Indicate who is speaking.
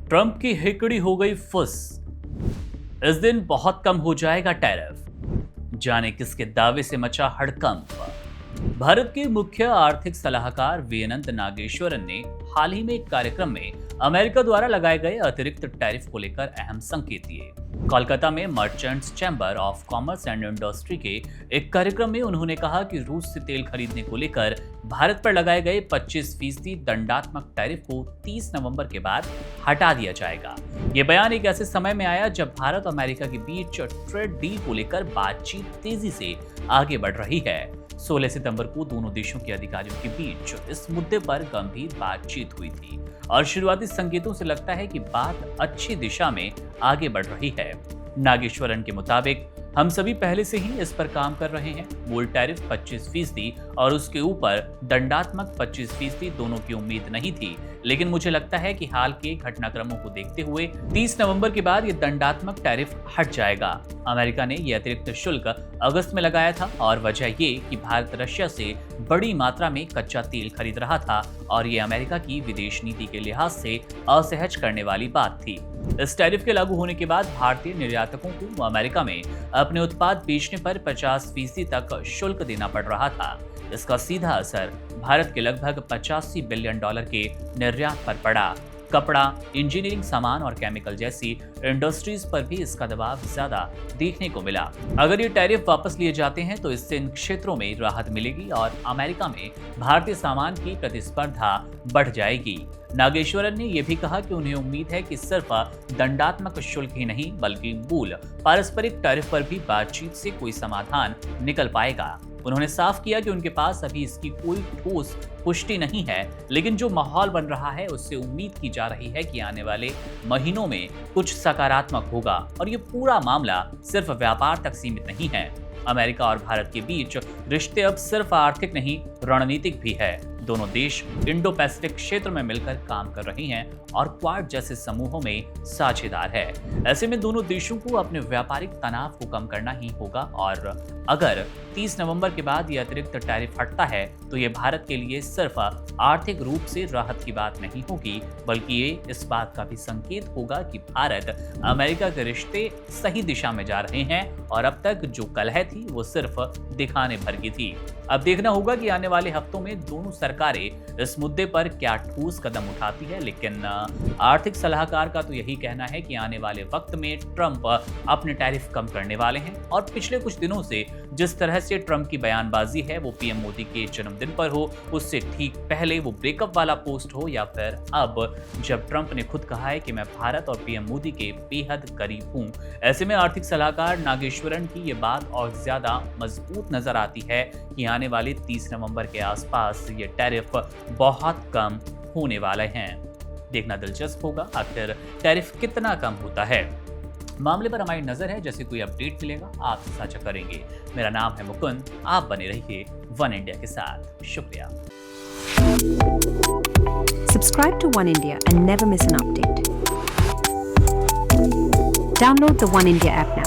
Speaker 1: Trump की हिकड़ी हो गई फुस। इस दिन बहुत कम हो जाएगा टैरिफ। जाने किसके दावे से मचा हड़कंप। भारत के मुख्य आर्थिक सलाहकार वीएनंत नागेश्वरन ने हाल ही में एक कार्यक्रम में अमेरिका द्वारा लगाए गए अतिरिक्त टैरिफ को लेकर अहम संकेत दिए। कोलकाता में merchants chamber of commerce and industry के एक कार्यक्रम में उन्होंने कहा कि रूस से तेल खरीदने को लेकर भारत पर लगाए गए 25% दंडात्मक टैरिफ को 30 नवंबर के बाद हटा दिया जाएगा। ये बयान एक ऐसे समय में आया जब भारत और अमेरिका के बीच ट्रेड डील को लेकर बातचीत तेजी से आगे बढ़ रही है। 16 सितंबर को दोनों देशों के अधिकारियों के बीच इस मुद्दे पर गंभीर बातचीत हुई थी और शुरुआती संकेतों से लगता है कि बात अच्छी दिशा में आगे बढ़ रही है। नागेश्वरन के मुताबिक हम सभी पहले से ही इस पर काम कर रहे हैं। मूल टैरिफ 25% और उसके ऊपर दंडात्मक 25% दोनों की उम्मीद नहीं थी, लेकिन मुझे लगता है कि हाल के घटनाक्रमों को देखते हुए 30 नवंबर के बाद ये दंडात्मक टैरिफ हट जाएगा। अमेरिका ने यह अतिरिक्त शुल्क अगस्त में लगाया था और वजह ये कि भारत रशिया से बड़ी मात्रा में कच्चा तेल खरीद रहा था और ये अमेरिका की विदेश नीति के लिहाज से असहज करने वाली बात थी। इस टैरिफ के लागू होने के बाद भारतीय निर्यातकों को अमेरिका में अपने उत्पाद बेचने पर 50% तक शुल्क देना पड़ रहा था। इसका सीधा असर भारत के लगभग $85 बिलियन के निर्यात पर पड़ा। कपड़ा, इंजीनियरिंग सामान और केमिकल जैसी इंडस्ट्रीज पर भी इसका दबाव ज्यादा देखने को मिला। अगर ये टैरिफ वापस लिए जाते हैं तो इससे इन क्षेत्रों में राहत मिलेगी और अमेरिका में भारतीय सामान की प्रतिस्पर्धा बढ़ जाएगी। नागेश्वरन ने यह भी कहा कि उन्हें उम्मीद है कि सिर्फ दंडात्मक शुल्क ही नहीं बल्कि मूल पारस्परिक टैरिफ पर भी बातचीत से कोई समाधान निकल पाएगा। उन्होंने साफ किया कि उनके पास अभी इसकी कोई ठोस पुष्टि नहीं है, लेकिन जो माहौल बन रहा है उससे उम्मीद की जा रही है कि आने वाले महीनों में कुछ सकारात्मक होगा और ये पूरा मामला सिर्फ व्यापार तक सीमित नहीं है। अमेरिका और भारत के बीच रिश्ते अब सिर्फ आर्थिक नहीं, रणनीतिक भी है। दोनों देश इंडो पैसिफिक क्षेत्र में मिलकर काम कर रहे हैं और क्वाड जैसे समूहों में साझेदार है। ऐसे में दोनों देशों को अपने व्यापारिक तनाव को कम करना ही होगा और अगर 30 नवंबर के बाद यह अतिरिक्त टैरिफ हटता है तो ये भारत के लिए सिर्फ आर्थिक रूप से राहत की बात नहीं होगी, बल्कि ये इस बात का भी संकेत होगा कि भारत अमेरिका के रिश्ते सही दिशा में जा रहे हैं और अब तक जो कलह थी वो सिर्फ दिखाने भर की थी। अब देखना होगा कि आने वाले हफ्तों में दोनों सरकारें इस मुद्दे पर क्या ठोस कदम उठाती है, लेकिन आर्थिक सलाहकार का तो यही कहना है कि आने वाले वक्त में ट्रंप अपने टैरिफ कम करने वाले हैं और पिछले कुछ दिनों से जिस तरह से ट्रंप की बयानबाजी है, वो पीएम मोदी के जन्मदिन पर हो, उससे ठीक पहले वो ब्रेकअप वाला पोस्ट हो या फिर अब जब ट्रंप ने खुद कहा है कि मैं भारत और पीएम मोदी के बेहद करीब हूं। ऐसे में आर्थिक सलाहकार नागेश्वरन की ये बात और ज्यादा मजबूत नजर आती है कि आने वाले 30 नवंबर के आसपास ये टैरिफ बहुत कम होने वाले हैं। देखना दिलचस्प होगा आखिर टैरिफ कितना कम होता है। मामले पर हमारी नजर है, जैसे कोई अपडेट मिलेगा आपसे साझा करेंगे। मेरा नाम है मुकुंद, आप बने रहिए वन इंडिया के साथ। शुक्रिया।
Speaker 2: Subscribe to One India and never miss an update. Download the One India app now.